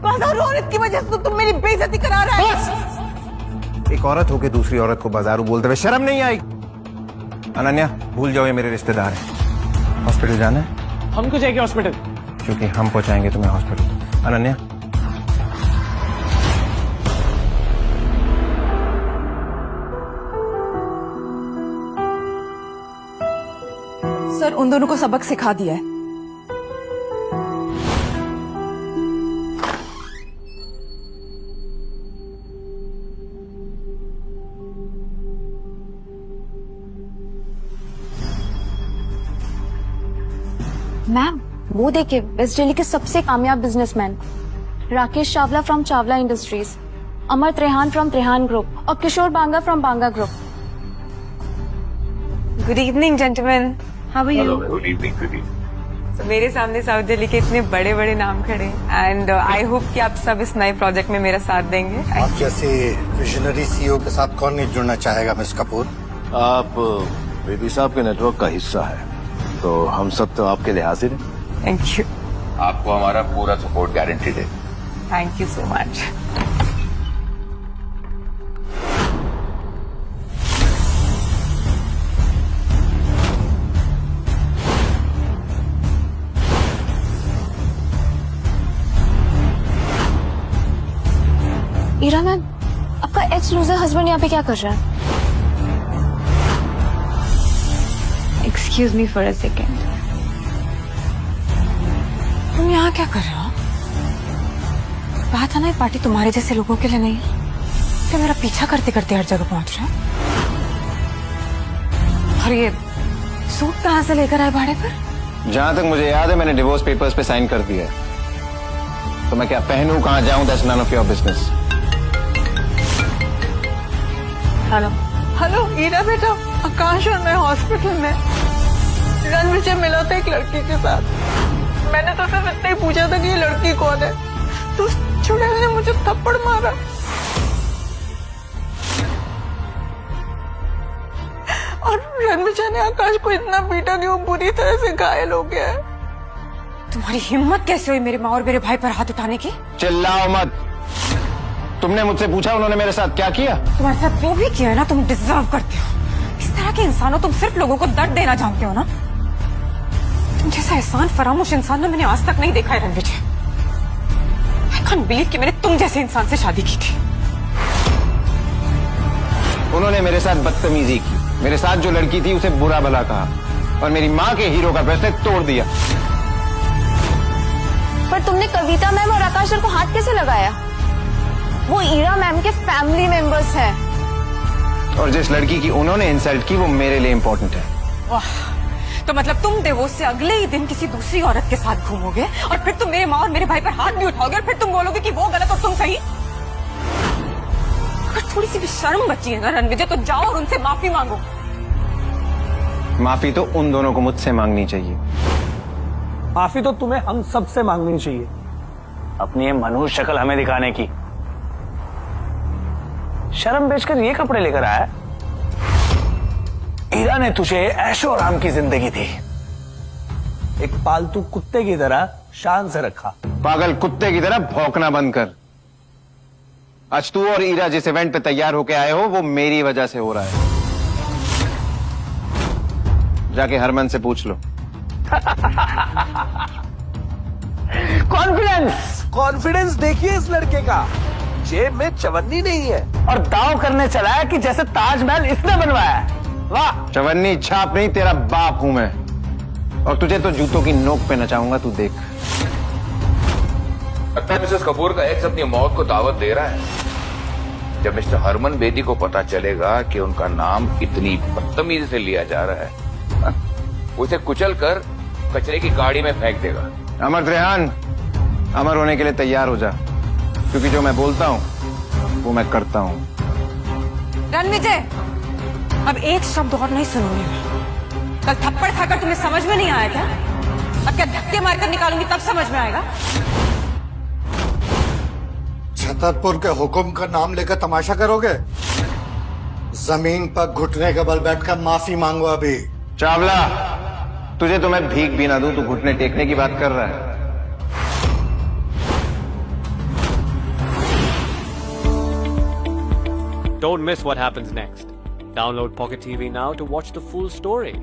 बाजारू औरत की वजह से तो तुम मेरी बेइज्जती करा रहा है। एक औरत होके दूसरी औरत को बाजारू बोलते हुए शर्म नहीं आई? अनन्या, भूल जाओ ये मेरे रिश्तेदार हैं। हॉस्पिटल जाना है? हम क्यों जाएंगे हॉस्पिटल? क्योंकि हम पहुंचाएंगे तुम्हें हॉस्पिटल। अनन्या, सर, उन दोनों को सबक सिखा दिया है। मैम, वो देखिए, वेस्ट दिल्ली के सबसे कामयाब businessman Rakesh Chawla from Chawla industries, Amar Trehan from Trehan group और Kishore Banga from Banga group. Good evening gentleman, how are you? Good evening. मेरे सामने साउथ दिल्ली के इतने बड़े बड़े नाम खड़े एंड आई होप कि आप सब इस नए प्रोजेक्ट में मेरा साथ देंगे। आप जैसे विजनरी सीईओ के साथ कौन नहीं जुड़ना चाहेगा मिस कपूर? आप बेबी साहब के नेटवर्क का हिस्सा है, तो हम सब तो आपके लिए हाजिर हैं। Thank you. आपको हमारा पूरा सपोर्ट गारंटीड है। Thank you so much. Ira ma'am, आपका एक्स लूजर हस्बैंड यहाँ पे क्या कर रहा है? Excuse me for a second, तुम यहाँ क्या कर रहे हो? बात है ना, ये पार्टी तुम्हारे जैसे लोगों के लिए नहीं, क्या मेरा पीछा करते करते हर जगह पहुंच रहे हो? और ये सूट कहाँ से लेकर आए भाड़े पर? जहां तक मुझे याद है मैंने डिवोर्स पेपर्स पे साइन कर दिया है, तो मैं क्या पहनूं, कहां जाऊं, that's none of your business. Hello hello, Ira बेटा, आकाश और मैं हॉस्पिटल में। रणवीर से मिला था एक लड़की के साथ। मैंने तो सिर्फ इतना ही पूछा था कि ये लड़की कौन है, तो उस चुड़ैल ने मुझे थप्पड़ मारा। और रणवीर ने आकाश को इतना पीटा कि वो बुरी तरह से घायल हो गया है। तुम्हारी हिम्मत कैसे हुई मेरी माँ और मेरे भाई पर हाथ उठाने की? चिल्लाओ मत। तुमने मुझसे पूछा उन्होंने मेरे साथ क्या किया? तुम्हारे साथ जो भी किया है ना, तुम डिजर्व करते हो। इस तरह के इंसान हो तुम, सिर्फ लोगों को दर्द देना जानते हो ना। तुम जैसा एहसान फरामोश इंसान ना मैंने आज तक नहीं देखा है रणवीर। आई कांट बिलीव कि मैंने तुम जैसे इंसान से शादी की थी। उन्होंने मेरे साथ बदतमीजी की, मेरे साथ जो लड़की थी उसे बुरा भला कहा और मेरी माँ के हीरो का ब्रेसलेट तोड़ दिया। पर तुमने कविता मैम और आकाश सर को हाथ कैसे लगाया? वो ईरा मैम के फैमिली मेंबर्स हैं। और जिस लड़की की उन्होंने इंसल्ट की वो मेरे लिए इम्पोर्टेंट है। वाह, तो मतलब तुम डिवोर्स से अगले ही दिन किसी दूसरी औरत के साथ घूमोगे और फिर तुम मेरे माँ और मेरे भाई पर हाथ भी उठाओगे और फिर तुम बोलोगे कि वो गलत और तुम सही? अगर थोड़ी सी भी शर्म बची है ना रणविजय, तो जाओ और उनसे माफी मांगो। माफी तो उन दोनों को मुझसे मांगनी चाहिए। माफी तो तुम्हें हम सबसे मांगनी चाहिए, अपनी ये मनहूस शक्ल हमें दिखाने की। शर्म बेचकर ये कपड़े लेकर आया। ईरा ने तुझे ऐशो आराम की जिंदगी दी, एक पालतू कुत्ते की तरह शान से रखा। पागल कुत्ते की तरह भौंकना बंद कर। आज तू और ईरा जिस इवेंट पे तैयार होके आए हो वो मेरी वजह से हो रहा है। जाके हरमन से पूछ लो। कॉन्फिडेंस देखिए इस लड़के का, जेब में चवन्नी नहीं है और दाव करने चला है कि जैसे ताजमहल इसने बनवाया है। वाह! चवन्नी छाप नहीं, तेरा बाप हूं मैं, और तुझे तो जूतों की नोक पे नचाऊंगा, तू देख। लगता है मिसेस कपूर का एक्स अपनी मौत को दावत दे रहा है। जब मिस्टर हरमन बेदी को पता चलेगा कि उनका नाम इतनी बदतमीजी से लिया जा रहा है, उसे कुचल कर कचरे की गाड़ी में फेंक देगा। अमर त्रेहान, अमर होने के लिए तैयार हो जा, क्योंकि जो मैं बोलता हूं वो मैं करता हूं। रणविजय, अब एक शब्द और नहीं सुनूंगी मैं। कल थप्पड़ खाकर तुम्हें समझ में नहीं आया क्या? अब क्या धक्के मारकर निकालूंगी तब समझ में आएगा? छतरपुर के हुक्म का नाम लेकर तमाशा करोगे? जमीन पर घुटने के बल बैठकर माफी मांगो अभी। चावला, तुझे तो मैं भीख भी ना दूं, तू घुटने टेकने की बात कर रहा है। Don't miss what happens next. Download Pocket TV now to watch the full story.